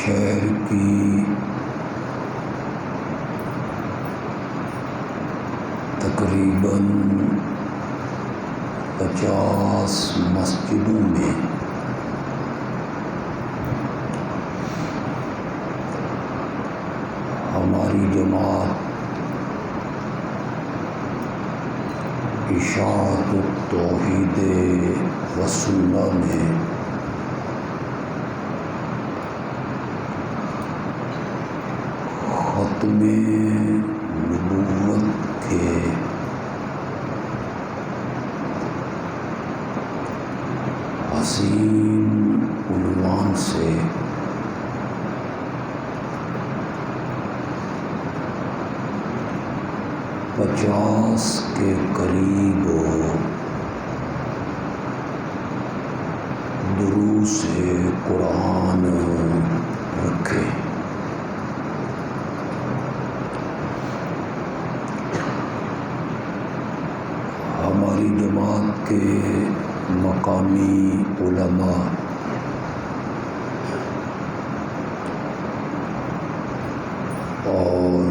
شہر کی تقریباً 50 مسجدوں میں ہماری جماعت اشاعت التوحید و سنہ میں ختم نبوت کے حسین عنوان سے پچاس کے قریب دروس قرآن رکھے۔ ہماری جماعت کے مقامی علماء اور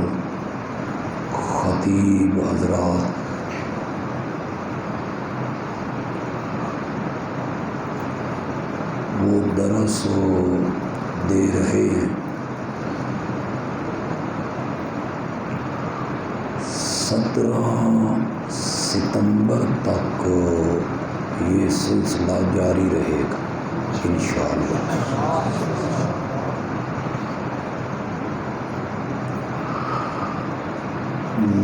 خطیب حضرات وہ درس دے رہے ہیں۔ 17 ستمبر تک یہ سلسلہ جاری رہے گا انشاءاللہ۔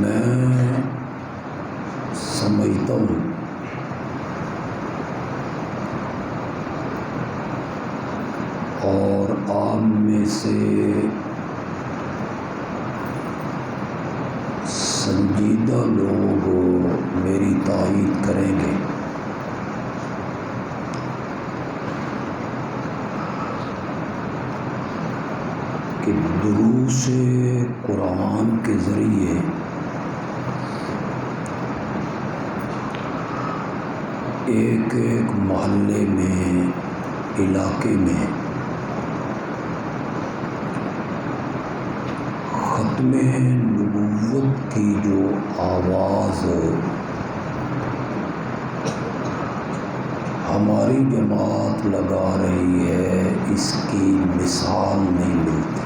میں سمجھتا ہوں اور آپ میں سے سنجیدہ لوگ میری تائید کریں گے کہ دروس قرآن کے ذریعے ایک ایک محلے میں، علاقے میں ختم نبوت کی جو آواز ہماری جماعت لگا رہی ہے، اس کی مثال نہیں ملتی۔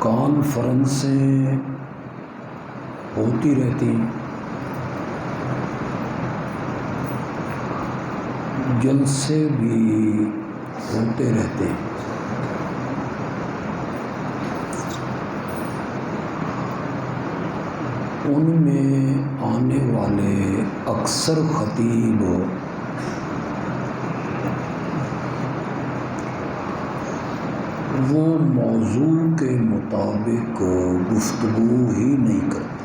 کانفرنسیں ہوتی رہتی، جلسے بھی ہوتے رہتے، ان میں آنے والے اکثر خطیب وہ موضوع کے مطابق گفتگو ہی نہیں کرتے۔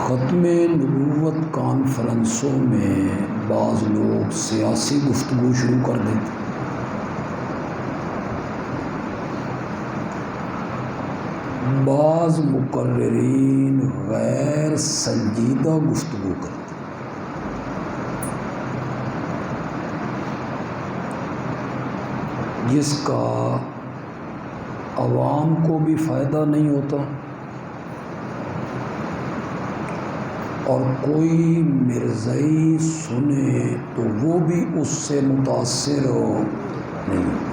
ختم نبوت کانفرنسوں میں بعض لوگ سیاسی گفتگو شروع کر دیتے، بعض مقررین غیر سنجیدہ گفتگو کرتے، جس کا عوام کو بھی فائدہ نہیں ہوتا اور کوئی مرزائی سنے تو وہ بھی اس سے متاثر نہیں۔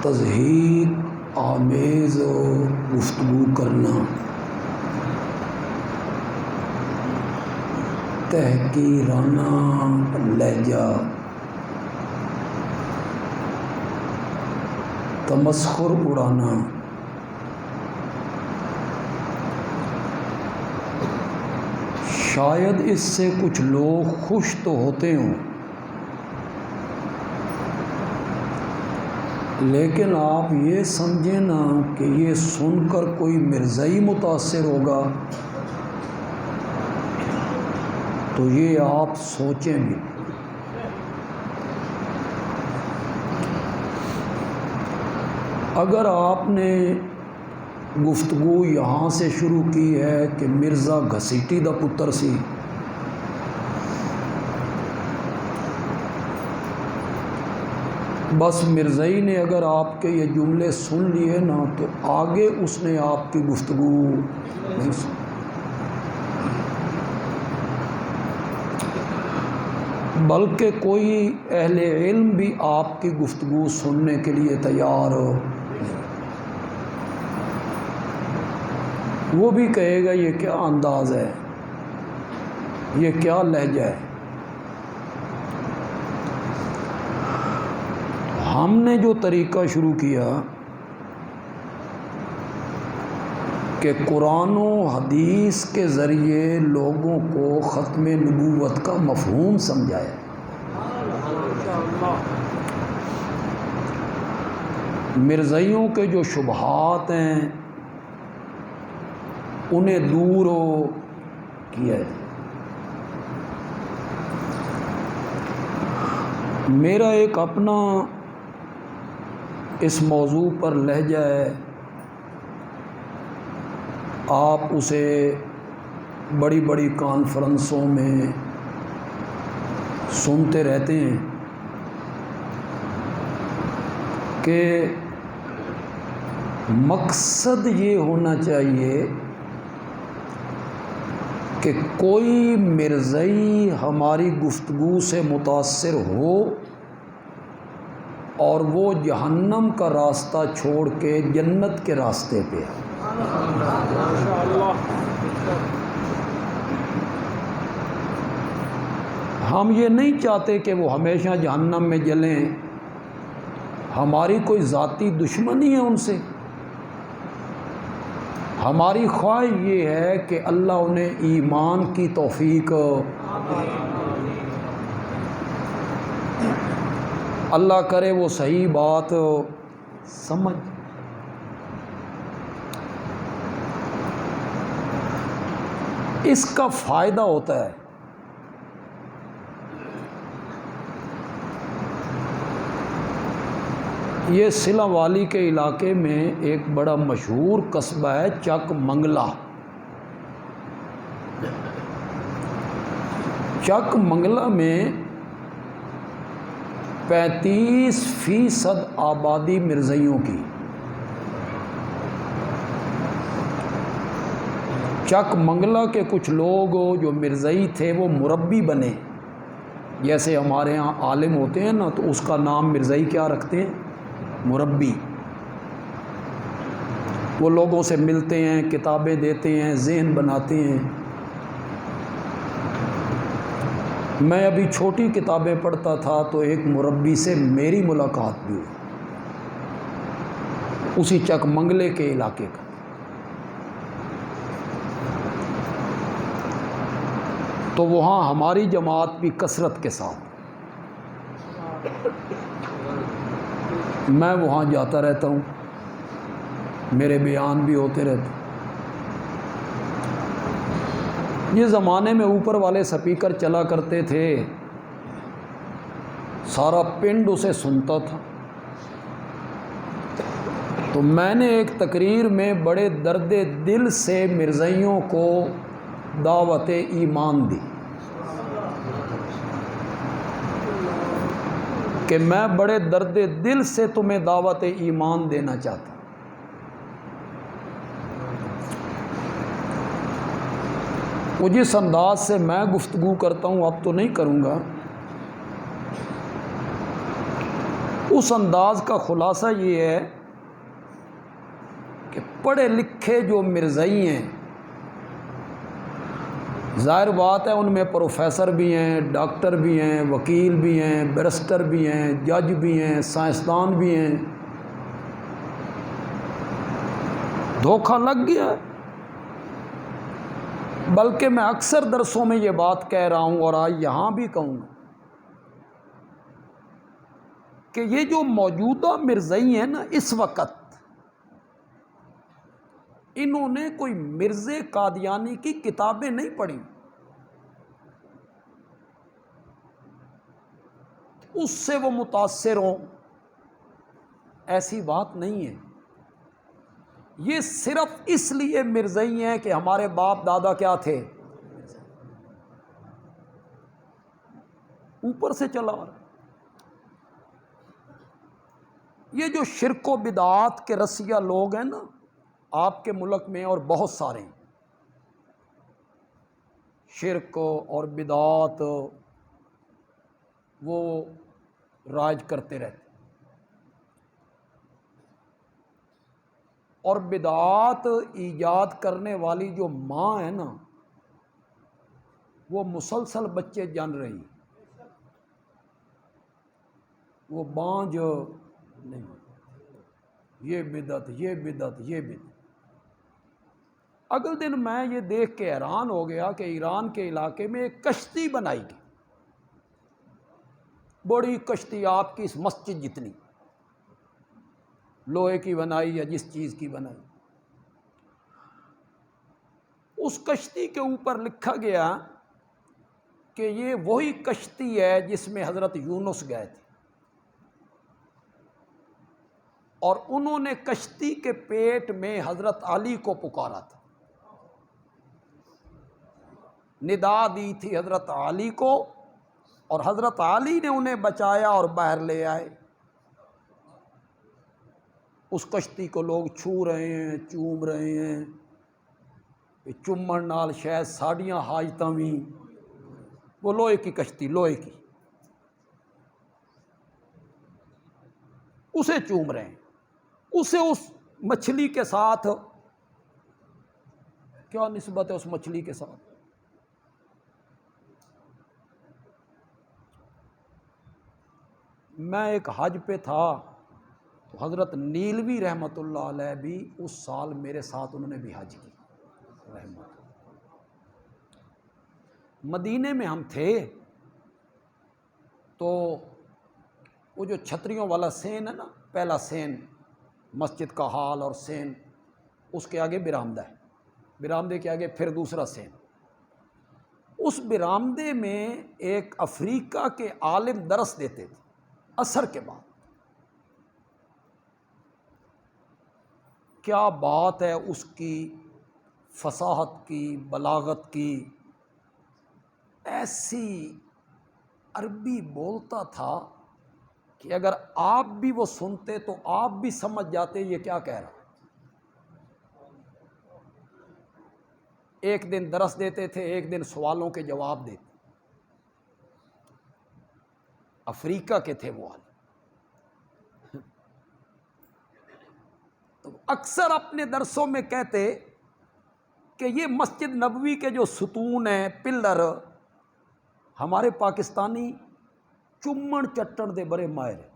تضحیک آمیز گفتگو کرنا، تحقیرانہ لہجہ، تمسخر اڑانا، شاید اس سے کچھ لوگ خوش تو ہوتے ہوں، لیکن آپ یہ سمجھیں نا کہ یہ سن کر کوئی مرزائی متاثر ہوگا تو یہ آپ سوچیں بھی۔ اگر آپ نے گفتگو یہاں سے شروع کی ہے کہ مرزا گھسیٹی دا پتر سی، بس مرزائی نے اگر آپ کے یہ جملے سن لیے نا تو آگے اس نے آپ کی گفتگو نہیں سنی، بلکہ کوئی اہل علم بھی آپ کی گفتگو سننے کے لیے تیار ہو، وہ بھی کہے گا یہ کیا انداز ہے، یہ کیا لہجہ ہے۔ ہم نے جو طریقہ شروع کیا کہ قرآن و حدیث کے ذریعے لوگوں کو ختم نبوت کا مفہوم سمجھایا، مرزائیوں کے جو شبہات ہیں انہیں دور کیا ہے۔ میرا ایک اپنا اس موضوع پر لہجہ ہے، آپ اسے بڑی بڑی کانفرنسوں میں سنتے رہتے ہیں کہ مقصد یہ ہونا چاہیے کہ کوئی مرزائی ہماری گفتگو سے متاثر ہو اور وہ جہنم کا راستہ چھوڑ کے جنت کے راستے پہ ہے۔ ہم یہ نہیں چاہتے کہ وہ ہمیشہ جہنم میں جلیں، ہماری کوئی ذاتی دشمنی ہے ان سے، ہماری خواہش یہ ہے کہ اللہ انہیں ایمان کی توفیق، اللہ کرے وہ صحیح بات سمجھ۔ اس کا فائدہ ہوتا ہے یہ سلا والی کے علاقے میں ایک بڑا مشہور قصبہ ہے چک منگلہ۔ چک منگلہ میں 35% آبادی مرزائیوں کی۔ چک منگلہ کے کچھ لوگ جو مرزائی تھے وہ مربی بنے، جیسے ہمارے ہاں عالم ہوتے ہیں نا تو اس کا نام مرزائی کیا رکھتے ہیں؟ مربی۔ وہ لوگوں سے ملتے ہیں، کتابیں دیتے ہیں، ذہن بناتے ہیں۔ میں ابھی چھوٹی کتابیں پڑھتا تھا تو ایک مربی سے میری ملاقات بھی ہوئی، اسی چک منگلے کے علاقے کا۔ تو وہاں ہماری جماعت بھی کثرت کے ساتھ، میں وہاں جاتا رہتا ہوں، میرے بیان بھی ہوتے رہتے۔ یہ زمانے میں اوپر والے سپیکر چلا کرتے تھے، سارا پنڈ اسے سنتا تھا۔ تو میں نے ایک تقریر میں بڑے درد دل سے مرزائیوں کو دعوت ایمان دی کہ میں بڑے درد دل سے تمہیں دعوت ایمان دینا چاہتا ہوں۔ وہ جس انداز سے میں گفتگو کرتا ہوں اب تو نہیں کروں گا، اس انداز کا خلاصہ یہ ہے کہ پڑھے لکھے جو مرزائی ہیں، ظاہر بات ہے ان میں پروفیسر بھی ہیں، ڈاکٹر بھی ہیں، وکیل بھی ہیں، بیرسٹر بھی ہیں، جج بھی ہیں، سائنسدان بھی ہیں، دھوکہ لگ گیا ہے۔ بلکہ میں اکثر درسوں میں یہ بات کہہ رہا ہوں اور آج یہاں بھی کہوں گا کہ یہ جو موجودہ مرزائی ہیں نا اس وقت، انہوں نے کوئی مرزا قادیانی کی کتابیں نہیں پڑھی، اس سے وہ متاثر ہوں، ایسی بات نہیں ہے۔ یہ صرف اس لیے مرزئی ہیں کہ ہمارے باپ دادا کیا تھے، اوپر سے چلا آ رہا۔ یہ جو شرک و بدعات کے رسیہ لوگ ہیں نا آپ کے ملک میں، اور بہت سارے ہیں، شرک اور بدعات وہ راج کرتے رہتے، اور بدعات ایجاد کرنے والی جو ماں ہے نا وہ مسلسل بچے جن رہی، وہ بانجھ نہیں، یہ بدعت، یہ بدعت، یہ بدعت۔ اگلے دن میں یہ دیکھ کے حیران ہو گیا کہ ایران کے علاقے میں ایک کشتی بنائی گئی، بڑی کشتی آپ کی اس مسجد جتنی، لوہے کی بنائی یا جس چیز کی بنائی۔ اس کشتی کے اوپر لکھا گیا کہ یہ وہی کشتی ہے جس میں حضرت یونس گئے تھے، اور انہوں نے کشتی کے پیٹ میں حضرت علی کو پکارا تھا، ندا دی تھی حضرت علی کو، اور حضرت علی نے انہیں بچایا اور باہر لے آئے۔ اس کشتی کو لوگ چھو رہے ہیں، چوم رہے ہیں، چومن نال شاید ساڑیاں حاجتاں بھی، وہ لوہے کی کشتی، لوہے کی، اسے چوم رہے ہیں، اسے اس مچھلی کے ساتھ کیا نسبت ہے؟ اس مچھلی کے ساتھ میں ایک حج پہ تھا تو حضرت نیلوی رحمۃ اللہ علیہ بھی اس سال میرے ساتھ انہوں نے بھی حج کی رحمت۔ مدینے میں ہم تھے تو وہ جو چھتریوں والا سین ہے نا، پہلا سین مسجد کا ہال اور سین، اس کے آگے برآمدہ ہے، برآمدے کے آگے پھر دوسرا سین، اس برآمدے میں ایک افریقہ کے عالم درس دیتے تھے عصر کے بعد۔ کیا بات ہے اس کی فصاحت کی، بلاغت کی، ایسی عربی بولتا تھا کہ اگر آپ بھی وہ سنتے تو آپ بھی سمجھ جاتے یہ کیا کہہ رہا۔ ایک دن درس دیتے تھے، ایک دن سوالوں کے جواب دیتے، افریقہ کے تھے وہ عالم۔ تو اکثر اپنے درسوں میں کہتے کہ یہ مسجد نبوی کے جو ستون ہیں، پلر، ہمارے پاکستانی چمن چٹن دے بڑے ماہر ہیں،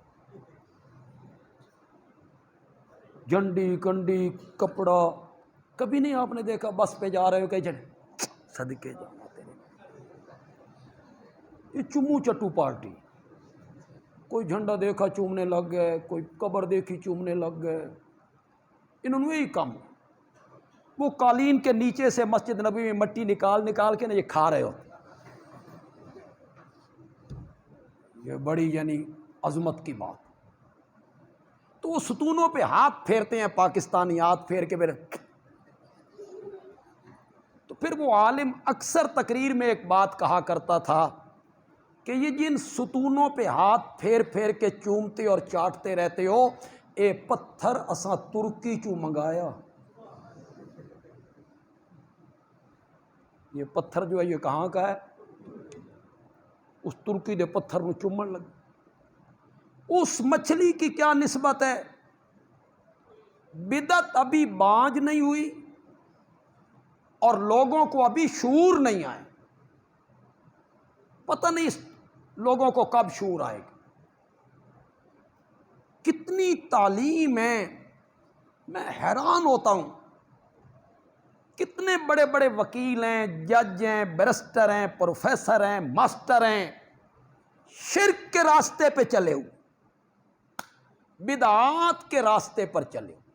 جھنڈی کنڈی کپڑا کبھی نہیں آپ نے دیکھا بس پہ جا رہے ہو کہ صدقے جانا تیرے، یہ چمو چٹو پارٹی، کوئی جھنڈا دیکھا چومنے لگ گئے، کوئی قبر دیکھی چومنے لگ گئے، انہوں نے یہی کام۔ وہ قالین کے نیچے سے مسجد نبی میں مٹی نکال نکال کے نا یہ کھا رہے ہوتے، یہ بڑی یعنی عظمت کی بات۔ تو وہ ستونوں پہ ہاتھ پھیرتے ہیں پاکستانی، ہاتھ پھیر کے پھر وہ عالم اکثر تقریر میں ایک بات کہا کرتا تھا کہ یہ جن ستونوں پہ ہاتھ پھیر پھیر کے چومتے اور چاٹتے رہتے ہو، اے پتھر اساں ترکی چوں منگایا۔ یہ پتھر جو ہے یہ کہاں کا ہے؟ اس ترکی دے پتھر میں چومن لگے۔ اس مچھلی کی کیا نسبت ہے؟ بدعت ابھی بانج نہیں ہوئی اور لوگوں کو ابھی شعور نہیں آئے، پتہ نہیں اس لوگوں کو کب شعور آئے گا۔ کتنی تعلیم ہے، میں حیران ہوتا ہوں، کتنے بڑے بڑے وکیل ہیں، جج ہیں، بیرسٹر ہیں، پروفیسر ہیں، ماسٹر ہیں، شرک کے راستے پہ چلے ہوئے، بدعات کے راستے پر چلے ہوئے،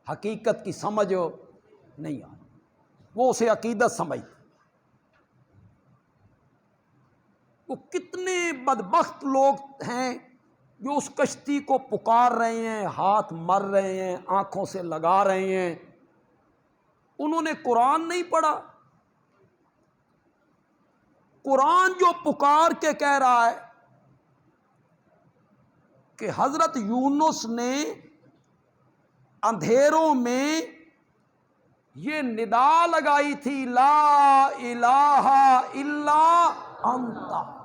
حقیقت کی سمجھ نہیں آئی، وہ اسے عقیدت سمجھتے۔ وہ کتنے بدبخت لوگ ہیں جو اس کشتی کو پکار رہے ہیں، ہاتھ مر رہے ہیں، آنکھوں سے لگا رہے ہیں، انہوں نے قرآن نہیں پڑھا؟ قرآن جو پکار کے کہہ رہا ہے کہ حضرت یونس نے اندھیروں میں یہ ندا لگائی تھی، لا الہ الا انت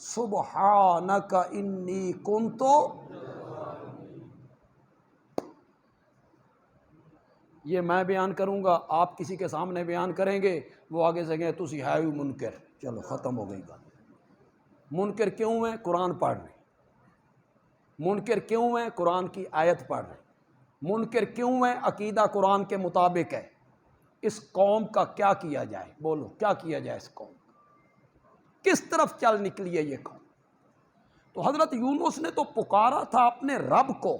سبحانک انی کنت، یہ میں بیان کروں گا، آپ کسی کے سامنے بیان کریں گے، وہ آگے سے کہیں تسی ہے ہی منکر، چلو ختم ہو گئی بات۔ منکر کیوں ہیں؟ قرآن پڑھ رہے ہیں۔ منکر کیوں ہیں؟ قرآن کی آیت پڑھ رہے ہیں۔ منکر کیوں ہیں؟ عقیدہ قرآن کے مطابق ہے۔ اس قوم کا کیا کیا جائے؟ بولو کیا کیا جائے؟ اس قوم کس طرف چل نکلی ہے یہ قوم؟ تو حضرت یونس نے تو پکارا تھا اپنے رب کو،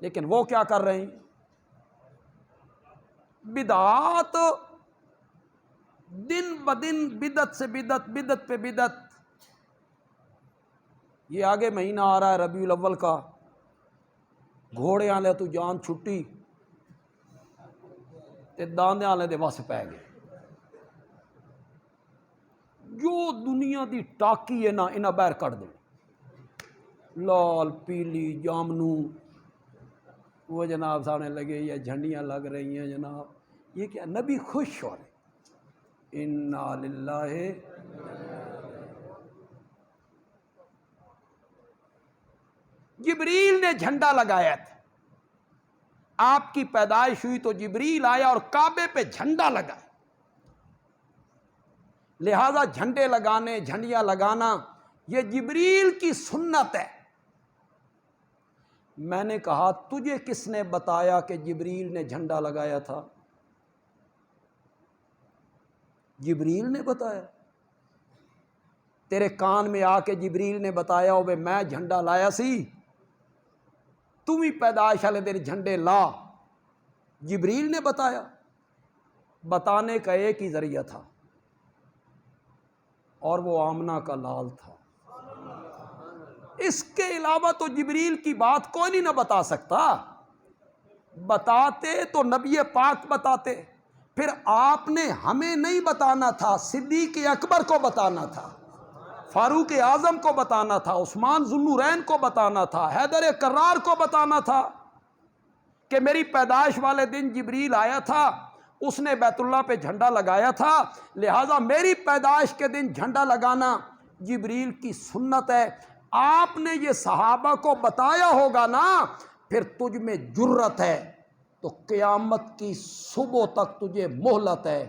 لیکن وہ کیا کر رہے ہیں؟ بدعات، دن بدن بدعت سے بدعت، بدعت پہ بدعت۔ یہ آگے مہینہ آ رہا ہے ربیع الاول کا، گھوڑے والے تو جان چھٹی تے داندے والے دے وس پی گئے۔ جو دنیا دی ٹاکی ہے نا انہاں باہر کٹ دے، لال پیلی جامنو، وہ جناب سامنے لگے، یہ جھنڈیاں لگ رہی ہیں جناب، یہ کیا؟ نبی خوش ہو رہے، انا للہ۔ جبریل نے جھنڈا لگایا تھا، آپ کی پیدائش ہوئی تو جبریل آیا اور کعبے پہ جھنڈا لگا، لہذا جھنڈے لگانے، جھنڈیاں لگانا یہ جبریل کی سنت ہے۔ میں نے کہا تجھے کس نے بتایا کہ جبریل نے جھنڈا لگایا تھا؟ جبریل نے بتایا؟ تیرے کان میں آ کے جبریل نے بتایا ہو میں جھنڈا لایا سی، تم ہی پیدائش والے دن جھنڈے لا؟ جبریل نے بتایا؟ بتانے کا ایک ہی ذریعہ تھا، اور وہ آمنہ کا لال تھا۔ اس کے علاوہ تو جبریل کی بات کوئی نہیں نہ بتا سکتا، بتاتے تو نبی پاک بتاتے، پھر آپ نے ہمیں نہیں بتانا تھا، صدیق اکبر کو بتانا تھا، فاروق اعظم کو بتانا تھا، عثمان ذو النورین کو بتانا تھا، حیدر کرار کو بتانا تھا کہ میری پیدائش والے دن جبریل آیا تھا، اس نے بیت اللہ پہ جھنڈا لگایا تھا، لہٰذا میری پیدائش کے دن جھنڈا لگانا جبریل کی سنت ہے۔ آپ نے یہ صحابہ کو بتایا ہوگا نا، پھر تجھ میں جرت ہے تو قیامت کی صبح تک تجھے مہلت ہے،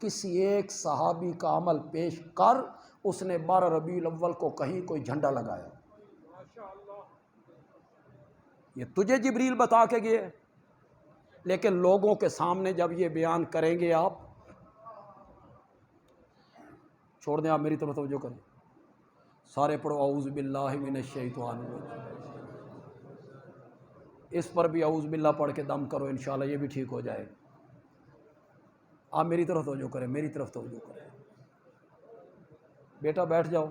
کسی ایک صحابی کا عمل پیش کر، اس نے 12 ربیع الاول کو کہیں کوئی جھنڈا لگایا؟ یہ تجھے جبریل بتا کے گئے، لیکن لوگوں کے سامنے جب یہ بیان کریں گے آپ، چھوڑ دیں، آپ میری طرف توجہ کریں، سارے پڑھو اعوذ باللہ من الشیطان الرجیم، اس پر بھی اعوذ باللہ پڑھ کے دم کرو، انشاءاللہ یہ بھی ٹھیک ہو جائے۔ آپ میری طرف توجہ کریں، میری طرف توجہ کریں، بیٹا بیٹھ جاؤ۔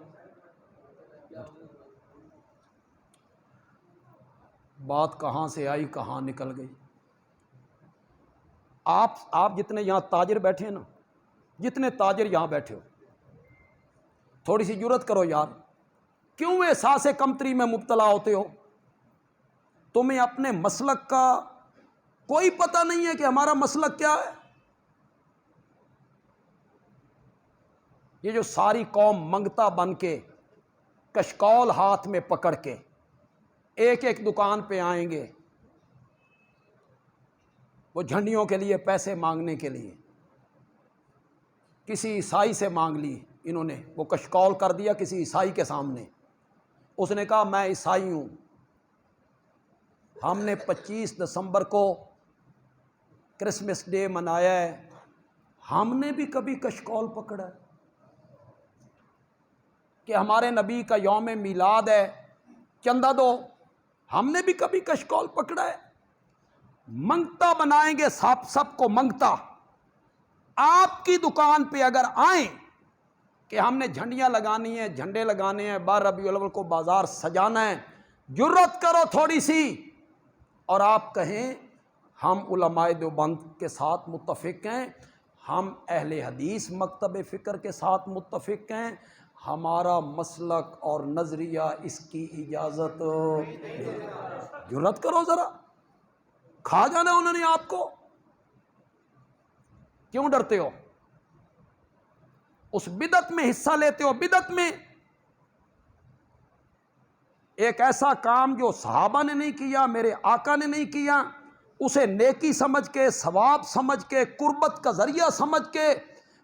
بات کہاں سے آئی کہاں نکل گئی؟ آپ جتنے یہاں تاجر بیٹھے ہیں نا، جتنے تاجر یہاں بیٹھے ہو، تھوڑی سی جرت کرو یار، کیوں احساس کمتری میں مبتلا ہوتے ہو؟ تمہیں اپنے مسلک کا کوئی پتہ نہیں ہے کہ ہمارا مسلک کیا ہے؟ یہ جو ساری قوم منگتا بن کے، کشکول ہاتھ میں پکڑ کے ایک ایک دکان پہ آئیں گے، وہ جھنڈیوں کے لیے پیسے مانگنے کے لیے، کسی عیسائی سے مانگ لی انہوں نے، وہ کشکول کر دیا کسی عیسائی کے سامنے، اس نے کہا میں عیسائی ہوں، ہم نے 25 دسمبر کو کرسمس ڈے منایا ہے، ہم نے بھی کبھی کشکول پکڑا ہے کہ ہمارے نبی کا یوم میلاد ہے چندہ دو؟ ہم نے بھی کبھی کشکول پکڑا ہے؟ منگتا بنائیں گے سب کو منگتا۔ آپ کی دکان پہ اگر آئیں کہ ہم نے جھنڈیاں لگانی ہیں، جھنڈے لگانے ہیں، 12 ربیع الاول کو بازار سجانا ہے، جرت کرو تھوڑی سی اور آپ کہیں ہم علماء دیوبند کے ساتھ متفق ہیں، ہم اہل حدیث مکتب فکر کے ساتھ متفق ہیں، ہمارا مسلک اور نظریہ اس کی اجازت، جرت کرو ذرا، کھا جانا انہوں نے آپ کو، کیوں ڈرتے ہو؟ اس بدعت میں حصہ لیتے ہو، بدعت میں ایک ایسا کام جو صحابہ نے نہیں کیا، میرے آقا نے نہیں کیا، اسے نیکی سمجھ کے، ثواب سمجھ کے، قربت کا ذریعہ سمجھ کے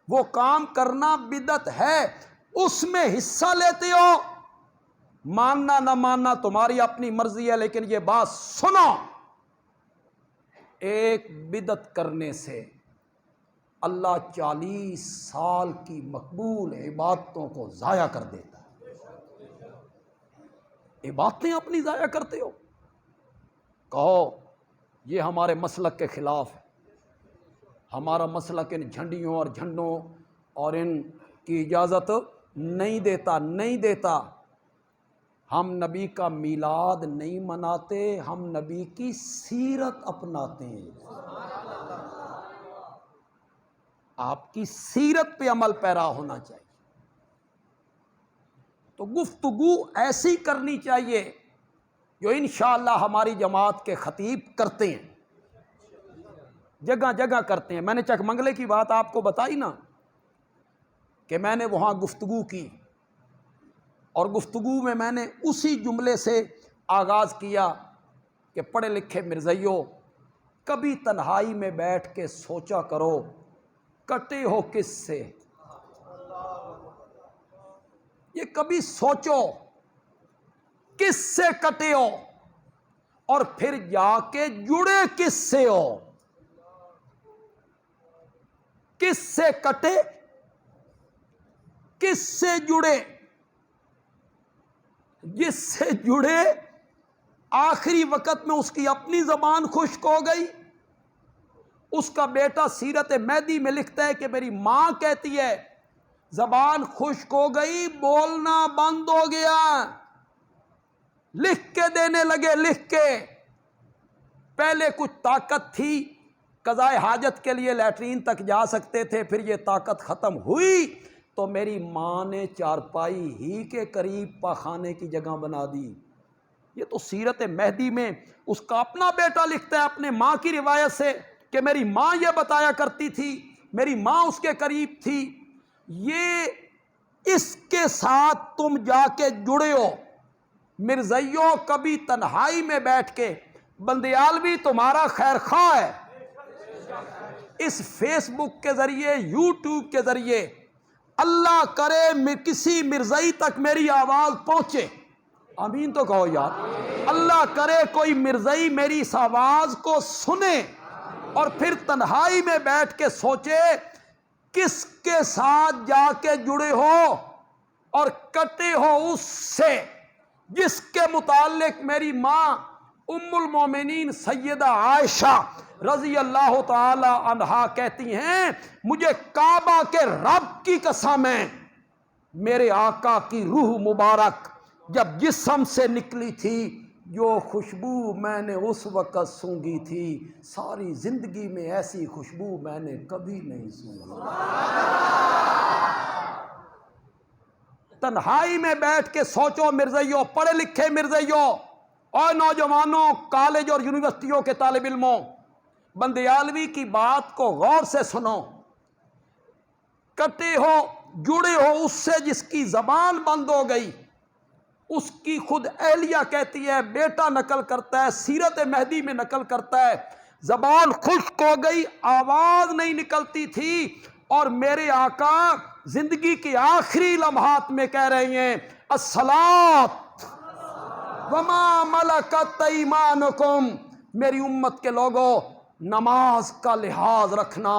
وہ کام کرنا بدعت ہے، اس میں حصہ لیتے ہو۔ ماننا نہ ماننا تمہاری اپنی مرضی ہے، لیکن یہ بات سنو، ایک بدعت کرنے سے اللہ 40 سال کی مقبول عبادتوں کو ضائع کر دیتا ہے۔ عبادتیں اپنی ضائع کرتے ہو، کہو یہ ہمارے مسلک کے خلاف ہے، ہمارا مسلک ان جھنڈیوں اور جھنڈوں اور ان کی اجازت نہیں دیتا۔ ہم نبی کا میلاد نہیں مناتے، ہم نبی کی سیرت اپناتے ہیں۔ آپ کی سیرت پہ عمل پیرا ہونا چاہیے۔ تو گفتگو ایسی کرنی چاہیے جو انشاءاللہ ہماری جماعت کے خطیب کرتے ہیں، جگہ جگہ کرتے ہیں۔ میں نے چک منگلے کی بات آپ کو بتائی نا کہ میں نے وہاں گفتگو کی، اور گفتگو میں نے اسی جملے سے آغاز کیا کہ پڑھے لکھے مرزائیوں، کبھی تنہائی میں بیٹھ کے سوچا کرو کٹے ہو کس سے، یہ کبھی سوچو کس سے کٹے ہو، اور پھر جا کے جڑے کس سے ہو۔ کس سے کٹے، کس سے جڑے؟ جس سے جڑے آخری وقت میں اس کی اپنی زبان خشک ہو گئی، اس کا بیٹا سیرت مہدی میں لکھتا ہے کہ میری ماں کہتی ہے زبان خشک ہو گئی، بولنا بند ہو گیا، لکھ کے دینے لگے، لکھ کے۔ پہلے کچھ طاقت تھی، قضائے حاجت کے لیے لیٹرین تک جا سکتے تھے، پھر یہ طاقت ختم ہوئی تو میری ماں نے چارپائی ہی کے قریب پاخانے کی جگہ بنا دی۔ یہ تو سیرت مہدی میں اس کا اپنا بیٹا لکھتا ہے اپنے ماں کی روایت سے کہ میری ماں یہ بتایا کرتی تھی، میری ماں اس کے قریب تھی۔ یہ اس کے ساتھ تم جا کے جڑے ہو۔ مرزائیوں، کبھی تنہائی میں بیٹھ کے، بندیالوی تمہارا خیر خواہ ہے، اس فیس بک کے ذریعے، یوٹیوب کے ذریعے، اللہ کرے کسی مرزائی تک میری آواز پہنچے، آمین تو کہو یار، اللہ کرے کوئی مرزائی میری اس آواز کو سنے اور پھر تنہائی میں بیٹھ کے سوچے کس کے ساتھ جا کے جڑے ہو اور کٹے ہو اس سے جس کے متعلق میری ماں ام المومنین سیدہ عائشہ رضی اللہ تعالی عنہا کہتی ہیں، مجھے کعبہ کے رب کی قسم ہے، میرے آقا کی روح مبارک جب جسم سے نکلی تھی، جو خوشبو میں نے اس وقت سونگھی تھی، ساری زندگی میں ایسی خوشبو میں نے کبھی نہیں سونگھی۔ تنہائی میں بیٹھ کے سوچو مرزائیوں، پڑھے لکھے مرزائیوں اور نوجوانوں، کالج اور یونیورسٹیوں کے طالب علموں، بندیالوی کی بات کو غور سے سنو۔ کٹے ہو، جڑے ہو اس سے جس کی زبان بند ہو گئی۔ اس کی خود اہلیہ کہتی ہے، بیٹا نقل کرتا ہے، سیرت مہدی میں نقل کرتا ہے، زبان خشک ہو گئی، آواز نہیں نکلتی تھی، اور میرے آقا زندگی کے آخری لمحات میں کہہ رہے ہیں الصلاۃ وما ملکت ایمانکم، میری امت کے لوگوں نماز کا لحاظ رکھنا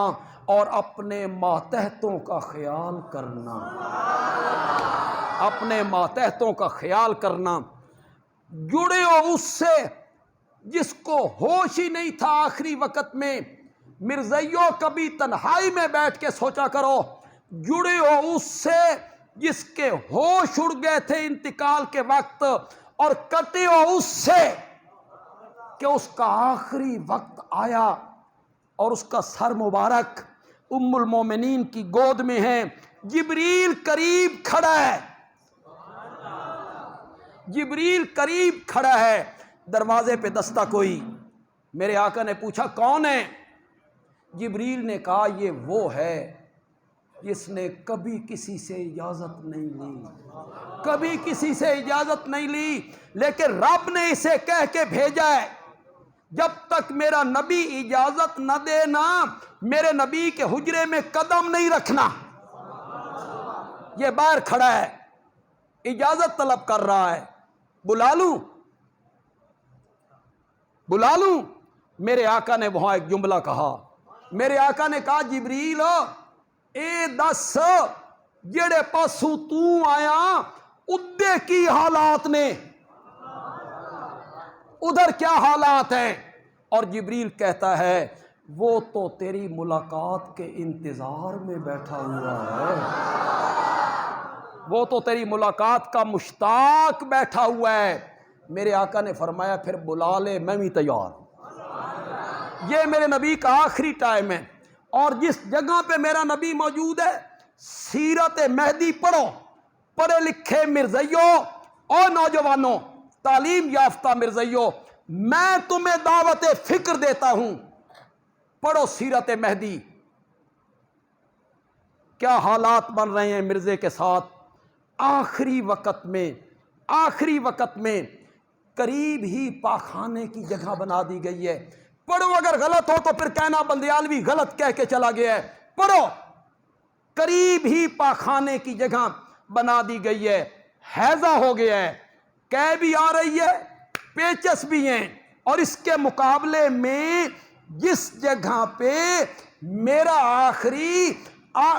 اور اپنے ماتحتوں کا خیال کرنا، اپنے ماتحتوں کا خیال کرنا۔ جڑے ہو اس سے جس کو ہوش ہی نہیں تھا آخری وقت میں۔ مرزائیوں، کبھی تنہائی میں بیٹھ کے سوچا کرو، جڑے ہو اس سے جس کے ہوش اڑ گئے تھے انتقال کے وقت، اور کٹے ہو اس سے کہ اس کا آخری وقت آیا اور اس کا سر مبارک ام المومنین کی گود میں ہے، جبریل قریب کھڑا ہے، جبریل قریب کھڑا ہے، دروازے پہ دستک ہوئی، میرے آقا نے پوچھا کون ہے؟ جبریل نے کہا یہ وہ ہے جس نے کبھی کسی سے اجازت نہیں لی، کبھی کسی سے اجازت نہیں لی، لیکن رب نے اسے کہہ کے بھیجا ہے جب تک میرا نبی اجازت نہ دے نا میرے نبی کے حجرے میں قدم نہیں رکھنا۔ یہ باہر کھڑا ہے، اجازت طلب کر رہا ہے، بلا لوں بلا لوں؟ میرے آقا نے وہاں ایک جملہ کہا، میرے آقا نے کہا جبریل اے دس جڑے پاسو تو آیا ادھے کی حالات نے، ادھر کیا حالات ہیں؟ اور جبریل کہتا ہے وہ تو تیری ملاقات کے انتظار میں بیٹھا ہوا ہے، وہ تو تیری ملاقات کا مشتاق بیٹھا ہوا ہے۔ میرے آقا نے فرمایا پھر بلا لے، میں بھی تیار ہوں۔ یہ میرے نبی کا آخری ٹائم ہے، اور جس جگہ پہ میرا نبی موجود ہے، سیرت مہدی پڑھو، پڑھے لکھے مرزائیوں اور نوجوانوں، تعلیم یافتہ مرزائیوں، میں تمہیں دعوت فکر دیتا ہوں، پڑھو سیرت مہدی، کیا حالات بن رہے ہیں مرزے کے ساتھ۔ آخری وقت میں قریب ہی پاخانے کی جگہ بنا دی گئی ہے۔ پڑھو، اگر غلط ہو تو پھر کہنا بندیالوی غلط کہہ کے چلا گیا ہے، پڑھو، قریب ہی پاخانے کی جگہ بنا دی گئی ہے، حیضہ ہو گیا ہے، قے بھی آ رہی ہے، پیچس بھی ہیں، اور اس کے مقابلے میں جس جگہ پہ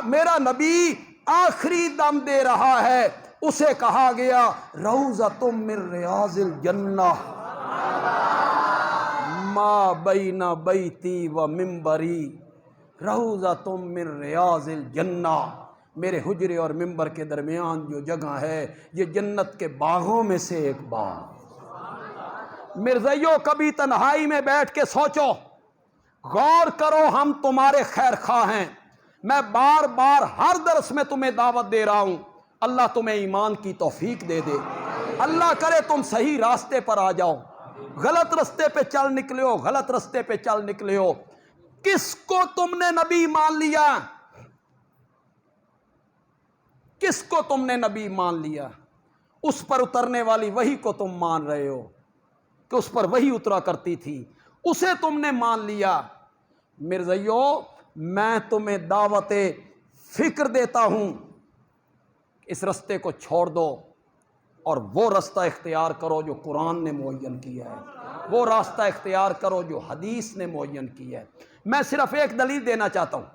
میرا نبی آخری دم دے رہا ہے اسے کہا گیا روضۃ من ریاض الجنہ، ما بین بیتی و منبری روضۃ من ریاض الجنہ، میرے حجرے اور منبر کے درمیان جو جگہ ہے یہ جنت کے باغوں میں سے ایک باغ۔ مرزائیوں کبھی تنہائی میں بیٹھ کے سوچو، غور کرو، ہم تمہارے خیر خواہ ہیں، میں بار بار ہر درس میں تمہیں دعوت دے رہا ہوں، اللہ تمہیں ایمان کی توفیق دے دے، اللہ کرے تم صحیح راستے پر آ جاؤ، غلط راستے پہ چل نکلے ہو، غلط راستے پہ چل نکلے ہو۔ کس کو تم نے نبی مان لیا؟ کس کو تم نے نبی مان لیا؟ اس پر اترنے والی وحی کو تم مان رہے ہو کہ اس پر وحی اترا کرتی تھی، اسے تم نے مان لیا۔ مرزائیوں میں تمہیں دعوت فکر دیتا ہوں، اس رستے کو چھوڑ دو اور وہ راستہ اختیار کرو جو قرآن نے معین کیا ہے، وہ راستہ اختیار کرو جو حدیث نے معین کیا ہے۔ میں صرف ایک دلیل دینا چاہتا ہوں،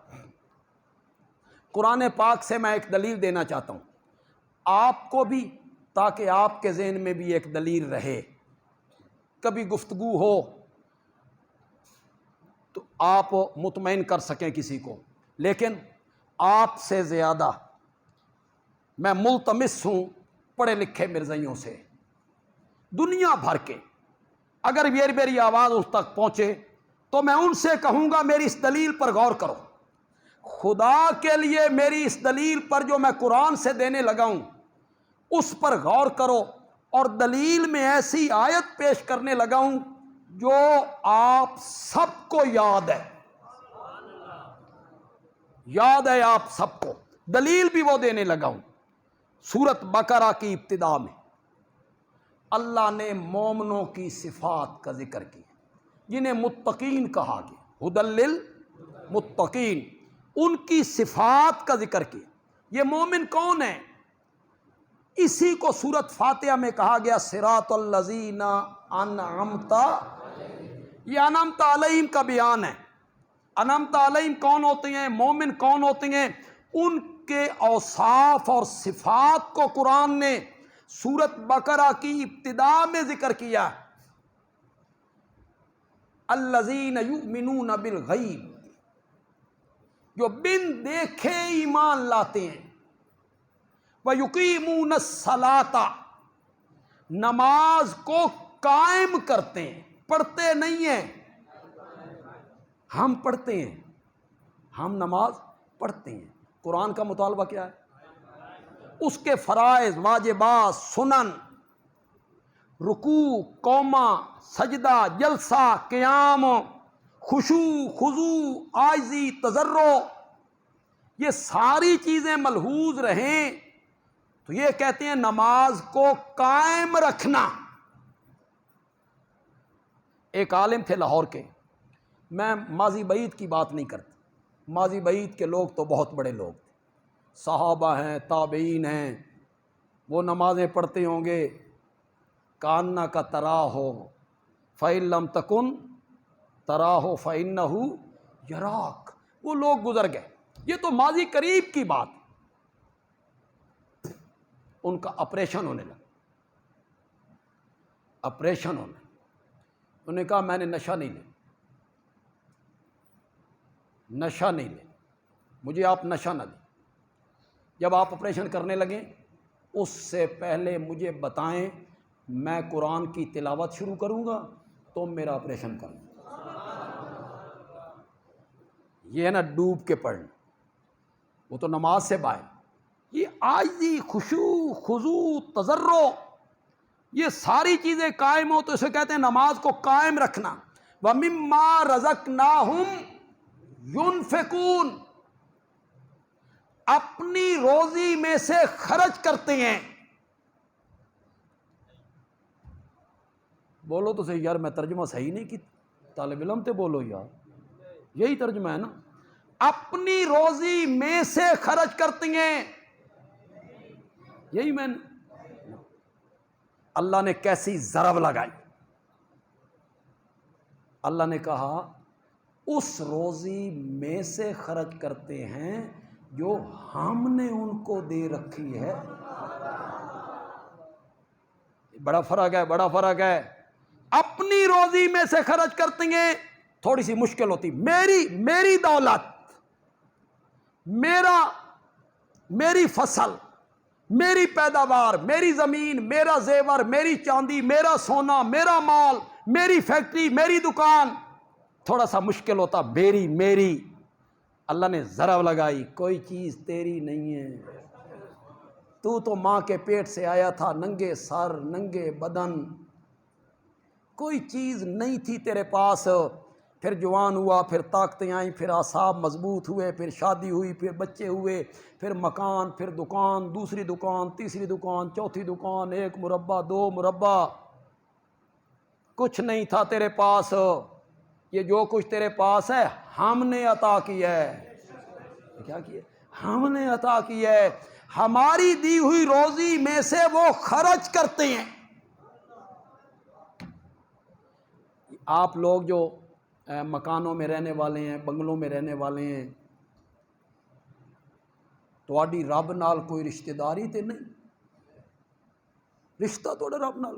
قرآن پاک سے میں ایک دلیل دینا چاہتا ہوں آپ کو بھی، تاکہ آپ کے ذہن میں بھی ایک دلیل رہے، کبھی گفتگو ہو تو آپ مطمئن کر سکیں کسی کو۔ لیکن آپ سے زیادہ میں ملتمس ہوں پڑھے لکھے مرزائیوں سے، دنیا بھر کے، اگر میری آواز اس تک پہنچے تو میں ان سے کہوں گا میری اس دلیل پر غور کرو، خدا کے لیے میری اس دلیل پر جو میں قرآن سے دینے لگا ہوں اس پر غور کرو، اور دلیل میں ایسی آیت پیش کرنے لگا ہوں جو آپ سب کو یاد ہے آپ سب کو، دلیل بھی وہ دینے لگا ہوں۔ سورۃ بقرہ کی ابتدا میں اللہ نے مومنوں کی صفات کا ذکر کیا، جنہیں متقین کہا گیا، ھدی للمتقین، ان کی صفات کا ذکر کیا۔ یہ مومن کون ہے؟ اسی کو سورۃ فاتحہ میں کہا گیا صراط الذین انعمت، یہ انعمت علیہم کا بیان ہے۔ انعمت علیہم کون ہوتے ہیں؟ مومن کون ہوتے ہیں؟ ان کے اوصاف اور صفات کو قرآن نے سورۃ بقرہ کی ابتدا میں ذکر کیا، الذین یؤمنون بالغیب، جو بن دیکھے ایمان لاتے ہیں، وَيُقِيمُونَ الصَّلَاةَ، نماز کو قائم کرتے ہیں، پڑھتے نہیں ہیں۔ ہم پڑھتے ہیں، ہم نماز پڑھتے ہیں۔ قرآن کا مطالبہ کیا ہے؟ اس کے فرائض، واجبات، سنن، رکوع، قومہ، سجدہ، جلسہ، قیام، خشوع، خضوع، عاجزی، تضرع، یہ ساری چیزیں ملحوظ رہیں تو یہ کہتے ہیں نماز کو قائم رکھنا۔ ایک عالم تھے لاہور کے، میں ماضی بعید کی بات نہیں کرتا، ماضی بعید کے لوگ تو بہت بڑے لوگ تھے، صحابہ ہیں، تابعین ہیں، وہ نمازیں پڑھتے ہوں گے کاننا کا تراہو فَإِن لَمْ تَكُنْ تَرَاهُ فَإِنَّهُ يَرَاكَ، وہ لوگ گزر گئے، یہ تو ماضی قریب کی بات۔ ان کا آپریشن ہونے لگا، آپریشن ہونے لگا، انہوں نے کہا میں نے نشہ نہیں لیا، نشہ نہیں لیا، مجھے آپ نشہ نہ دیں۔ جب آپ آپریشن کرنے لگیں اس سے پہلے مجھے بتائیں، میں قرآن کی تلاوت شروع کروں گا تو میرا آپریشن کروں گا۔ یہ ہے نا ڈوب کے پڑھنا، وہ تو نماز سے باہر۔ یہ عاجزی، خشوع، خضوع، تضرع، یہ ساری چیزیں قائم ہو تو اسے کہتے ہیں نماز کو قائم رکھنا۔ وَمِمَّا رَزَقْنَاهُمْ يُنْفِقُونَ، اپنی روزی میں سے خرچ کرتے ہیں۔ بولو تو صحیح یار، میں ترجمہ صحیح نہیں کی، طالب علم تے بولو یار، یہی ترجمہ ہے نا، اپنی روزی میں سے خرچ کرتے ہیں، یہی میں نے۔ اللہ نے کیسی ضرب لگائی، اللہ نے کہا اس روزی میں سے خرچ کرتے ہیں جو ہم نے ان کو دے رکھی ہے۔ بڑا فرق ہے، بڑا فرق ہے۔ اپنی روزی میں سے خرچ کرتے ہیں، تھوڑی سی مشکل ہوتی، میری دولت، میری فصل، میری پیداوار، میری زمین، میرا زیور، میری چاندی، میرا سونا، میرا مال، میری فیکٹری، میری دکان، تھوڑا سا مشکل ہوتا، میری۔ اللہ نے ضرب لگائی، کوئی چیز تیری نہیں ہے، تو ماں کے پیٹ سے آیا تھا ننگے سر، ننگے بدن، کوئی چیز نہیں تھی تیرے پاس، پھر جوان ہوا، پھر طاقتیں آئیں، پھر اعصاب مضبوط ہوئے، پھر شادی ہوئی، پھر بچے ہوئے، پھر مکان، پھر دکان، دوسری دکان، تیسری دکان، چوتھی دکان، 1 مربع 2 مربع، کچھ نہیں تھا تیرے پاس، یہ جو کچھ تیرے پاس ہے ہم نے عطا کیا ہے۔ کیا کیا؟ ہم نے عطا کیا ہے، ہماری دی ہوئی روزی میں سے وہ خرچ کرتے ہیں۔ آپ لوگ جو مکانوں میں رہنے والے ہیں، بنگلوں میں رہنے والے ہیں، تواڈی رب نال کوئی رشتہ داری تے نہیں، رشتہ توڑے رب نال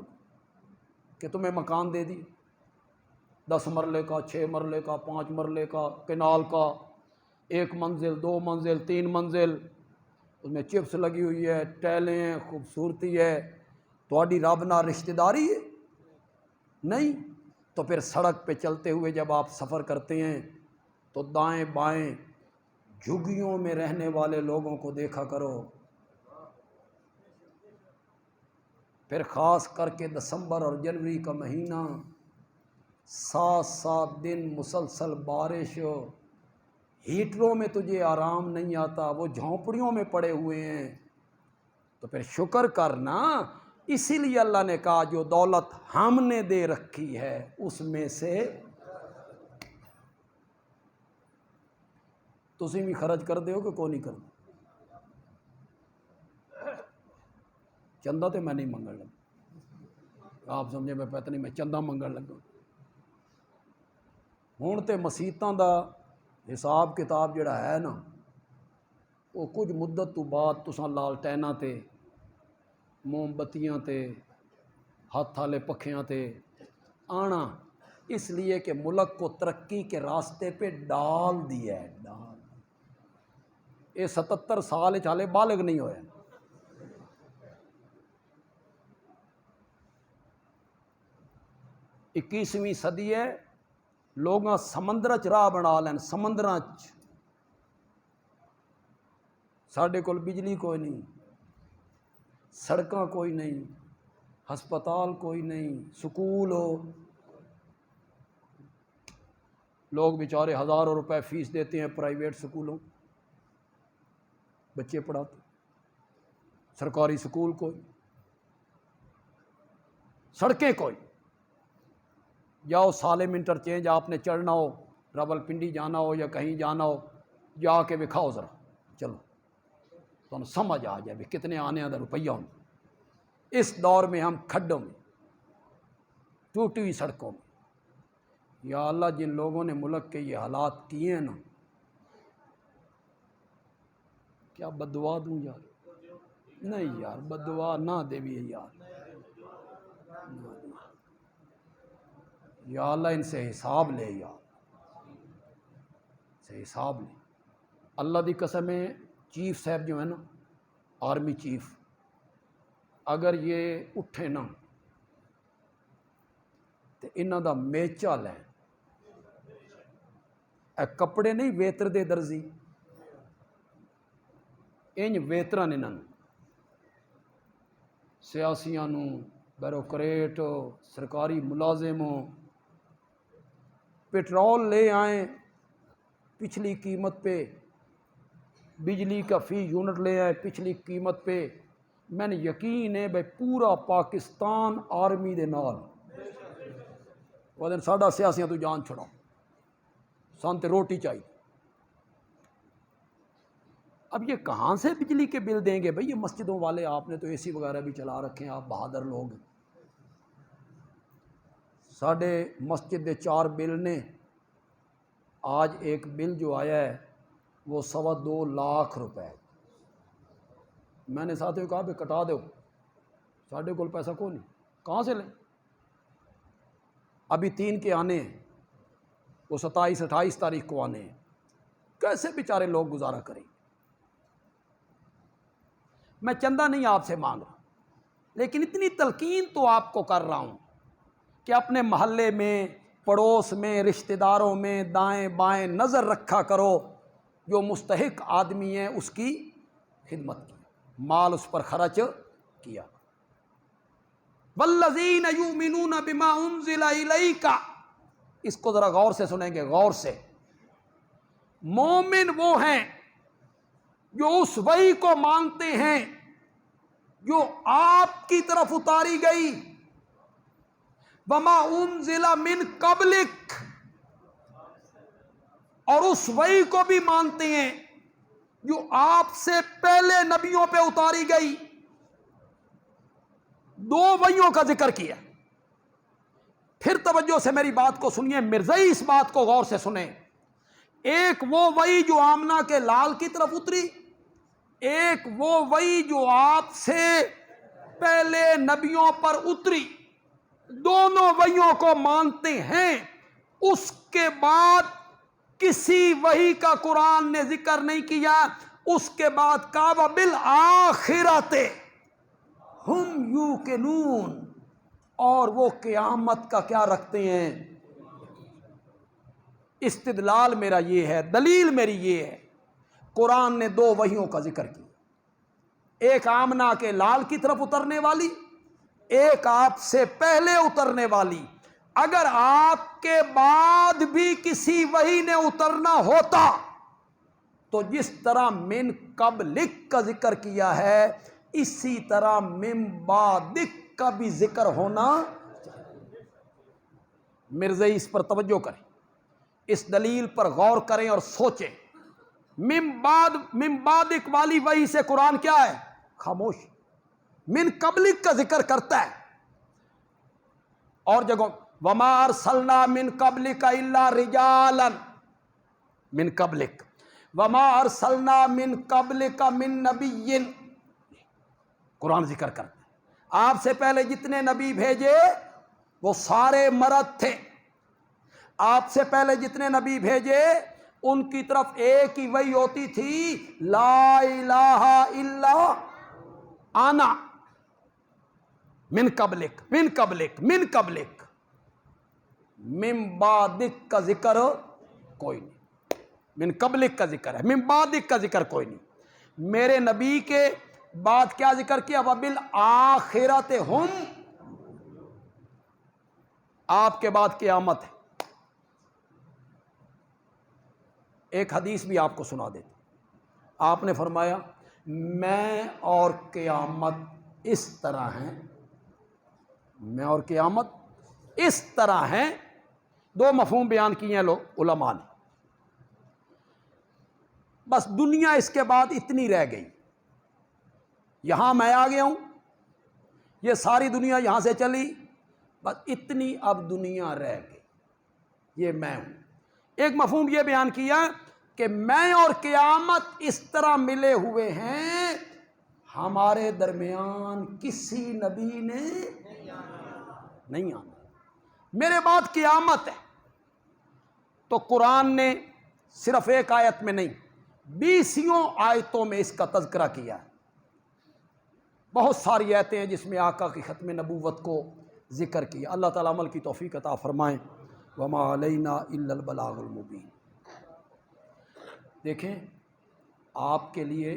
کہ تمہیں مکان دے دی، 10 مرلے کا، 6 مرلے کا، 5 مرلے کا، کینال کا، 1 منزل، 2 منزل، 3 منزل، اس میں چپس لگی ہوئی ہے، ٹیلیں ہیں، خوبصورتی ہے، تواڈی رب نال رشتہ داری ہے نہیں؟ تو پھر سڑک پہ چلتے ہوئے جب آپ سفر کرتے ہیں تو دائیں بائیں جھگیوں میں رہنے والے لوگوں کو دیکھا کرو، پھر خاص کر کے دسمبر اور جنوری کا مہینہ، 7 دن مسلسل بارش، ہیٹروں میں تجھے آرام نہیں آتا، وہ جھونپڑیوں میں پڑے ہوئے ہیں، تو پھر شکر کرنا۔ اسی لیے اللہ نے کہا جو دولت ہم نے دے رکھی ہے اس میں سے تسی بھی خرچ کر دیو کہ کوئی نہیں کر دو۔ چندہ تے میں نہیں منگن لگا، آپ سمجھے میں پتہ نہیں میں چندہ منگن لگا، ہون تے مسیتاں دا حساب کتاب جڑا ہے نا، وہ کچھ مدت تو بعد تساں لالٹیناں تے، موم بتیاں تے، ہاتھ والے پکھیاں تے آنا، اس لیے کہ ملک کو ترقی کے راستے پہ ڈال دیا ہے، یہ 77 سال چالے بالغ نہیں ہوئے، 21ਵੀਂ صدی ہے، لوگاں سمندر چ راہ بنا لین، سمندراں چ۔ ساڈے کول بجلی کوئی نہیں، سڑکاں کوئی نہیں، ہسپتال کوئی نہیں، سکول ہو، لوگ بیچارے ہزاروں روپے فیس دیتے ہیں پرائیویٹ سکولوں، بچے پڑھاتے، سرکاری سکول کوئی، سڑکیں کوئی۔ جاؤ سالم انٹرچینج آپ نے چڑھنا ہو، راول پنڈی جانا ہو یا کہیں جانا ہو، جا کے دکھاؤ ذرا، چلو تو سمجھ آ جائے بھی کتنے آنے آدھا روپیہ ہوں۔ اس دور میں ہم کھڈوں میں، ٹوٹی ہوئی سڑکوں میں، یا اللہ جن لوگوں نے ملک کے یہ حالات کیے ہیں نا، کیا بددعا دوں یار؟ نہیں یار، بددعا نہ دے بھی یار، یا اللہ ان سے حساب لے یار، سے حساب لے۔ اللہ دی قسم ہے، چیف صاحب جو ہے نا، آرمی چیف، اگر یہ اٹھے نا تو انہاں دا میچا لے، اے کپڑے نہیں ویتر دے درزی، انج ویتران انہاں سیاسیاں نو، بیوروکریٹ، سرکاری ملازموں، پیٹرول لے آئیں پچھلی قیمت پہ، بجلی کا فی یونٹ لے آئے پچھلی قیمت پہ، میں نے یقین ہے بھائی پورا پاکستان آرمی دے نال، وہ دن ساڈا سیاسیاں تو جان چھڑاؤ، سان تے روٹی چاہیے۔ اب یہ کہاں سے بجلی کے بل دیں گے بھائی؟ یہ مسجدوں والے، آپ نے تو اے سی وغیرہ بھی چلا رکھے ہیں، آپ بہادر لوگ ہیں۔ ساڈے مسجد دے 4 بل نے، آج ایک بل جو آیا ہے وہ 2.25 لاکھ روپے، میں نے ساتھیوں کہا بھی کٹا دو، ساڈے کول پیسہ کوئی نہیں، کہاں سے لیں؟ ابھی 3 کے آنے ہیں، وہ 27-28 تاریخ کو آنے ہیں، کیسے بیچارے لوگ گزارا کریں؟ میں چندہ نہیں آپ سے مانگ رہا، لیکن اتنی تلقین تو آپ کو کر رہا ہوں کہ اپنے محلے میں، پڑوس میں، رشتہ داروں میں دائیں بائیں نظر رکھا کرو، جو مستحق آدمی ہے اس کی خدمت کی، مال اس پر خرچ کیا۔ والذین یؤمنون بما انزل الیک، اس کو ذرا غور سے سنیں گے، غور سے۔ مومن وہ ہیں جو اس وحی کو مانتے ہیں جو آپ کی طرف اتاری گئی، وما انزل من قبلک، اور اس وحی کو بھی مانتے ہیں جو آپ سے پہلے نبیوں پہ اتاری گئی۔ 2 وحیوں کا ذکر کیا۔ پھر توجہ سے میری بات کو سنیے، مرزائی اس بات کو غور سے سنیں۔ ایک وہ وحی جو آمنہ کے لال کی طرف اتری، ایک وہ وحی جو آپ سے پہلے نبیوں پر اتری، دونوں وحیوں کو مانتے ہیں۔ اس کے بعد کسی وحی کا قرآن نے ذکر نہیں کیا۔ اس کے بعد کہا وبالآخرۃ ہم یوقنون، اور وہ قیامت کا کیا رکھتے ہیں؟ استدلال میرا یہ ہے، دلیل میری یہ ہے، قرآن نے 2 وحیوں کا ذکر کیا، ایک آمنہ کے لال کی طرف اترنے والی، ایک آپ سے پہلے اترنے والی۔ اگر آپ کے بعد بھی کسی وحی نے اترنا ہوتا تو جس طرح من قبلک کا ذکر کیا ہے، اسی طرح من بعدک کا بھی ذکر ہونا چاہیے۔ مرزائی اس پر توجہ کریں، اس دلیل پر غور کریں اور سوچیں۔ من بعدک والی وحی سے قرآن کیا ہے؟ خاموش۔ من قبلک کا ذکر کرتا ہے، اور جگہ وما ارسلنا من قبلک الا رجالا من قبلک وما ارسلنا من قبلک من نبی، قرآن ذکر کرتا ہے آپ سے پہلے جتنے نبی بھیجے وہ سارے مرد تھے، آپ سے پہلے جتنے نبی بھیجے ان کی طرف ایک ہی وحی ہوتی تھی، لا الہ الا انا من قبلک من قبلک من قبلک۔ من بعدک کا ذکر کوئی نہیں، من قبلک کا ذکر ہے، من بعدک کا ذکر کوئی نہیں. میرے نبی کے بعد کیا ذکر کیا؟ وبالآخرۃ ہم، آپ کے بعد قیامت ہے. ایک حدیث بھی آپ کو سنا دیتے. آپ نے فرمایا میں اور قیامت اس طرح ہیں، میں اور قیامت اس طرح ہیں. دو مفہوم بیان کیے ہیں علماء نے. بس دنیا اس کے بعد اتنی رہ گئی. یہاں میں آ گیا ہوں، یہ ساری دنیا یہاں سے چلی، بس اتنی اب دنیا رہ گئی، یہ میں ہوں. ایک مفہوم یہ بیان کیا کہ میں اور قیامت اس طرح ملے ہوئے ہیں، ہمارے درمیان کسی نبی نے نہیں آنا. میرے بعد قیامت ہے. تو قرآن نے صرف ایک آیت میں نہیں 20 آیتوں میں اس کا تذکرہ کیا ہے. بہت ساری آیتیں ہیں جس میں آقا کی ختم نبوت کو ذکر کیا. اللہ تعالیٰ عمل کی توفیق عطا فرمائیں. وما علینا الا البلاغ المبین. دیکھیں آپ کے لیے